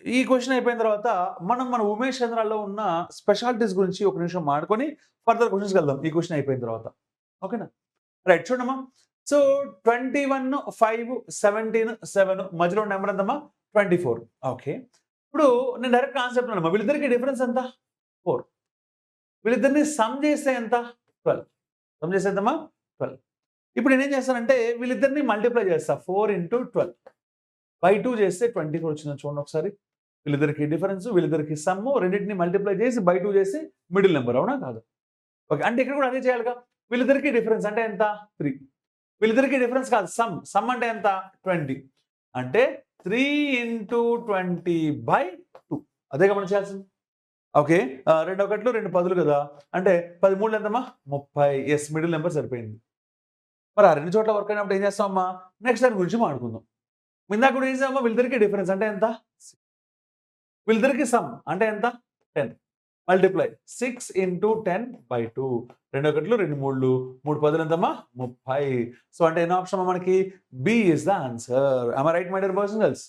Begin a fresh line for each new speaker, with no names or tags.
ఈ క్వెషన్ అయిపోయిన తర్వాత మనం మన ఉమేష్ చంద్రాలో ఉన్న స్పెషాలిటీస్ గురించి ఒక నిమిషం మాట్లాడుకొని ఫర్దర్ క్వెషన్స్‌కి వెళ్దాం. ఈ క్వెషన్ అయిపోయిన తర్వాత. ఓకేనా? రైట్ చూడమ్మా. సో 21, 5, 17, 7 మధ్యలో నెంబర్ ఎంతమ్మా? 24. ఓకే. ఇప్పుడు నేను డైరెక్ట్ ఆన్సర్ చెప్తున్నానమ్మా. వీళ్ళిద్దరికి డిఫరెన్స్ ఎంత? 4. వీళ్ళిద్దరిని సమ్ చేస్తే ఎంత? 12. సమ్ చేస్తే ఎంతమ్మా? 12. ఇప్పుడు నేనేం చేస్తానంటే వీళ్ళిద్దరిని మల్టిప్లై చేస్తా. 4 ఇంటూ 12 బై 2 చేస్తే 24 వచ్చిందా చూడండి ఒకసారి. వీళ్ళిద్దరికి డిఫరెన్స్, వీళ్ళిద్దరికి సమ్, రెండింటిని మల్టిప్లై చేసి బై 2 చేసి మిడిల్ నెంబర్ అవునా కాదా? ఓకే. అంటే ఇక్కడ కూడా అదే చేయాలిగా. వీళ్ళిద్దరికి డిఫరెన్స్ అంటే ఎంత? 3. వీళ్ళిద్దరికి డిఫరెన్స్ కాదు సమ్. సమ్ అంటే ఎంత? 20. అంటే 3 ఇంటూ 20 బై 2. అదేగా మనం చేయాల్సింది. ఓకే. 2 ఒకట్లు 2 పదులు కదా! అంటే 10 మూడులు ఎంతమ్మా? 30. యెస్ మిడిల్ నెంబర్ సరిపోయింది. మరి ఆ 2 చోట్ల వర్క్ అయినప్పుడు ఏం చేస్తామమ్మా? నెక్స్ట్ దాని గురించి మాట్లాడుకుందాం. ఇందాక కూడా ఏం చేసామమ్మా? వీళ్ళిద్దరికి డిఫరెన్స్ అంటే ఎంత? వీళ్ళిద్దరికి సమ్ అంటే ఎంత? 10. Multiply 6 into 10 by 2. 2 ఒకట్లు 2 మూడులు 3 పదులు ఎంతమ్మా? 30. సో అంటే ఎన్నో ఆప్షన్ మనకి B is the answer. Am I right my dear boys and girls?